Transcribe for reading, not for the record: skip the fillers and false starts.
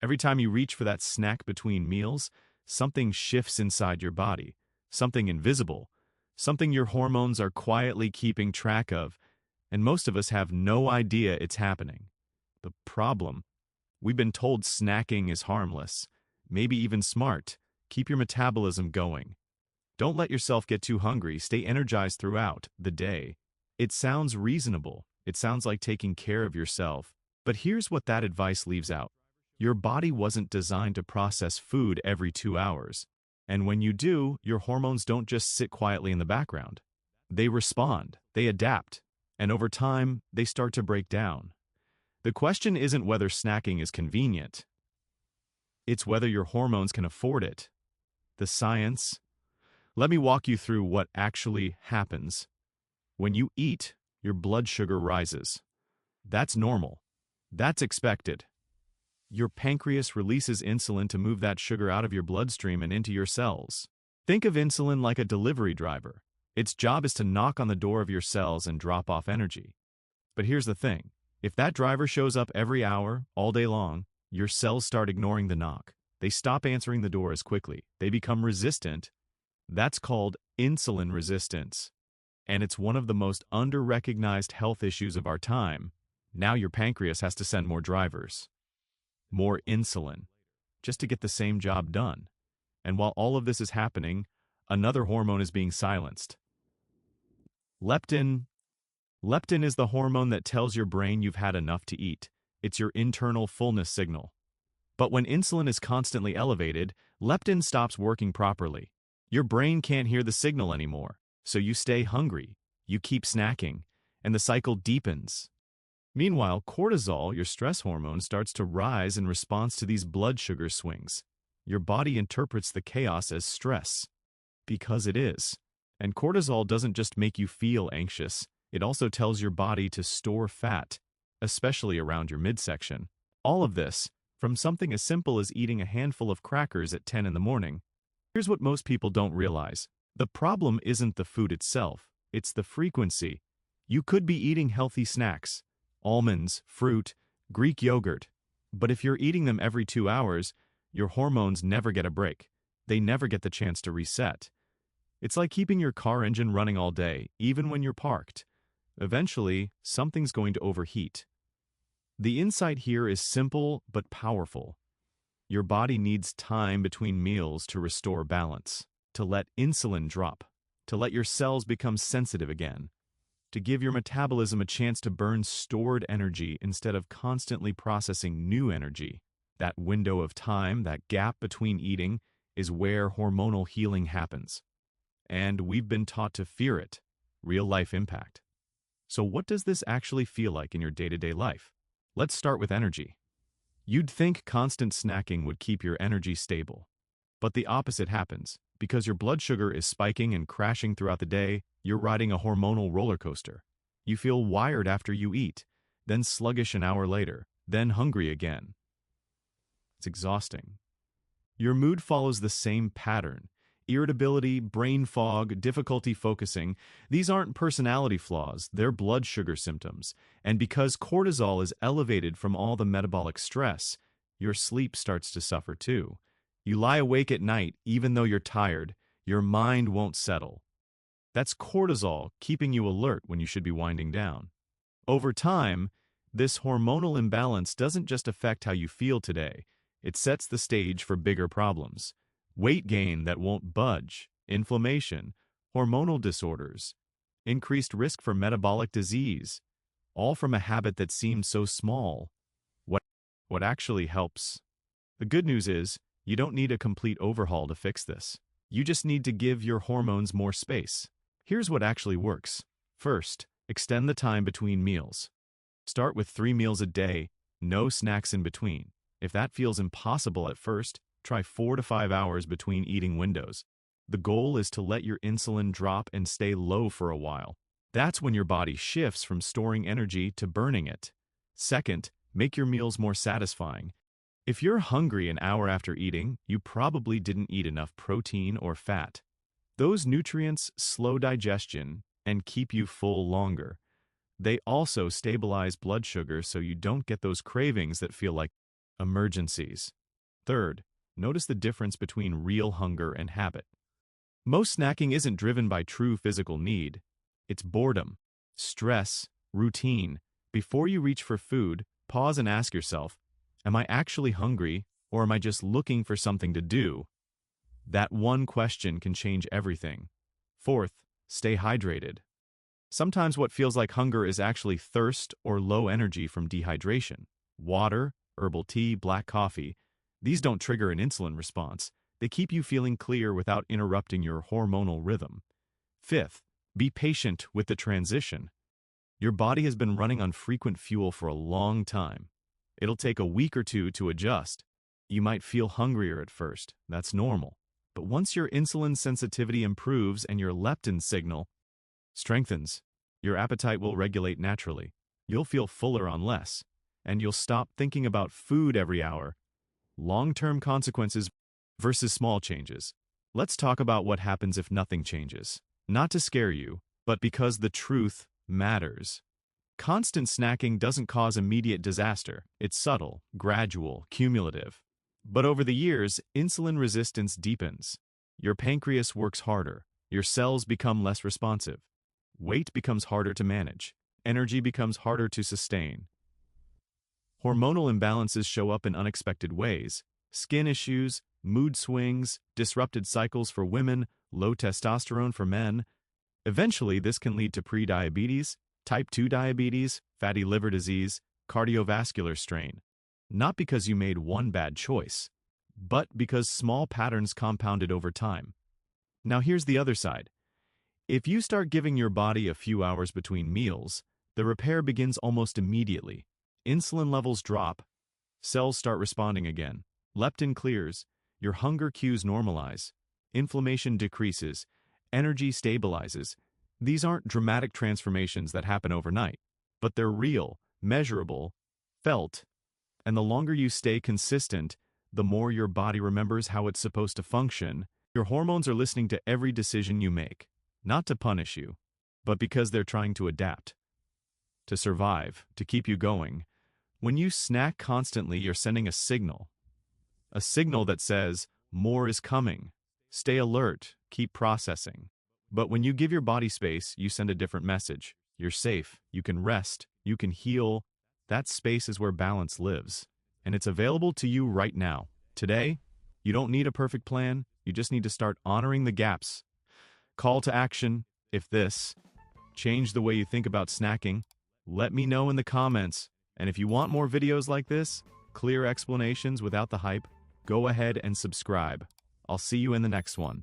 Every time you reach for that snack between meals, something shifts inside your body, something invisible, something your hormones are quietly keeping track of, and most of us have no idea it's happening. The problem: we've been told snacking is harmless, maybe even smart. Keep your metabolism going. Don't let yourself get too hungry. Stay energized throughout the day. It sounds reasonable. It sounds like taking care of yourself. But here's what that advice leaves out. Your body wasn't designed to process food every 2 hours. And when you do, your hormones don't just sit quietly in the background. They respond, they adapt, and over time, they start to break down. The question isn't whether snacking is convenient. It's whether your hormones can afford it. The science. Let me walk you through what actually happens. When you eat, your blood sugar rises. That's normal. That's expected. Your pancreas releases insulin to move that sugar out of your bloodstream and into your cells. Think of insulin like a delivery driver. Its job is to knock on the door of your cells and drop off energy. But here's the thing. If that driver shows up every hour, all day long, your cells start ignoring the knock. They stop answering the door as quickly. They become resistant. That's called insulin resistance. And it's one of the most under-recognized health issues of our time. Now your pancreas has to send more drivers, more insulin, just to get the same job done. And while all of this is happening, another hormone is being silenced. Leptin. Leptin is the hormone that tells your brain you've had enough to eat. It's your internal fullness signal. But when insulin is constantly elevated, leptin stops working properly. Your brain can't hear the signal anymore, so you stay hungry, you keep snacking, and the cycle deepens. Meanwhile, cortisol, your stress hormone, starts to rise in response to these blood sugar swings. Your body interprets the chaos as stress, because it is. And cortisol doesn't just make you feel anxious, it also tells your body to store fat, especially around your midsection. All of this, from something as simple as eating a handful of crackers at 10 in the morning. Here's what most people don't realize. The problem isn't the food itself, it's the frequency. You could be eating healthy snacks, almonds, fruit, Greek yogurt, but if you're eating them every 2 hours, your hormones never get a break. They never get the chance to reset. It's like keeping your car engine running all day, even when you're parked. Eventually, something's going to overheat. The insight here is simple but powerful. Your body needs time between meals to restore balance, to let insulin drop, to let your cells become sensitive again, to give your metabolism a chance to burn stored energy instead of constantly processing new energy. That window of time, that gap between eating, is where hormonal healing happens. And we've been taught to fear it, real-life impact. So what does this actually feel like in your day-to-day life? Let's start with energy. You'd think constant snacking would keep your energy stable. But the opposite happens. Because your blood sugar is spiking and crashing throughout the day, you're riding a hormonal roller coaster. You feel wired after you eat, then sluggish an hour later, then hungry again. It's exhausting. Your mood follows the same pattern. Irritability, brain fog, difficulty focusing. These aren't personality flaws, they're blood sugar symptoms. And because cortisol is elevated from all the metabolic stress, your sleep starts to suffer too. You lie awake at night even though you're tired. Your mind won't settle. That's cortisol keeping you alert when you should be winding down. Over time, this hormonal imbalance doesn't just affect how you feel today. It sets the stage for bigger problems. Weight gain that won't budge, inflammation, hormonal disorders, increased risk for metabolic disease, all from a habit that seemed so small. What actually helps? The good news is, you don't need a complete overhaul to fix this. You just need to give your hormones more space. Here's what actually works. First, extend the time between meals. Start with 3 meals a day, no snacks in between. If that feels impossible at first, try 4 to 5 hours between eating windows. The goal is to let your insulin drop and stay low for a while. That's when your body shifts from storing energy to burning it. Second, make your meals more satisfying. If you're hungry an hour after eating, you probably didn't eat enough protein or fat. Those nutrients slow digestion and keep you full longer. They also stabilize blood sugar so you don't get those cravings that feel like emergencies. Third, notice the difference between real hunger and habit. Most snacking isn't driven by true physical need. It's boredom, stress, routine. Before you reach for food, pause and ask yourself, am I actually hungry, or am I just looking for something to do? That one question can change everything. Fourth, stay hydrated. Sometimes what feels like hunger is actually thirst or low energy from dehydration. Water, herbal tea, black coffee, these don't trigger an insulin response. They keep you feeling clear without interrupting your hormonal rhythm. Fifth, be patient with the transition. Your body has been running on frequent fuel for a long time. It'll take a week or two to adjust. You might feel hungrier at first. That's normal. But once your insulin sensitivity improves and your leptin signal strengthens, your appetite will regulate naturally. You'll feel fuller on less, and you'll stop thinking about food every hour. Long-term consequences versus small changes. Let's talk about what happens if nothing changes. Not to scare you, but because the truth matters. Constant snacking doesn't cause immediate disaster. It's subtle, gradual, cumulative. But over the years, insulin resistance deepens. Your pancreas works harder. Your cells become less responsive. Weight becomes harder to manage. Energy becomes harder to sustain. Hormonal imbalances show up in unexpected ways. Skin issues, mood swings, disrupted cycles for women, low testosterone for men. Eventually, this can lead to prediabetes, type 2 diabetes, fatty liver disease, cardiovascular strain. Not because you made one bad choice, but because small patterns compounded over time. Now here's the other side. If you start giving your body a few hours between meals, the repair begins almost immediately. Insulin levels drop, cells start responding again, leptin clears, your hunger cues normalize, inflammation decreases, energy stabilizes. These aren't dramatic transformations that happen overnight, but they're real, measurable, felt, and the longer you stay consistent, the more your body remembers how it's supposed to function. Your hormones are listening to every decision you make, not to punish you, but because they're trying to adapt, to survive, to keep you going. When you snack constantly, you're sending a signal that says, more is coming. Stay alert, keep processing. But when you give your body space, you send a different message. You're safe, you can rest, you can heal. That space is where balance lives. And it's available to you right now. Today, you don't need a perfect plan, you just need to start honoring the gaps. Call to action, if this changed the way you think about snacking, let me know in the comments. And if you want more videos like this, clear explanations without the hype, go ahead and subscribe. I'll see you in the next one.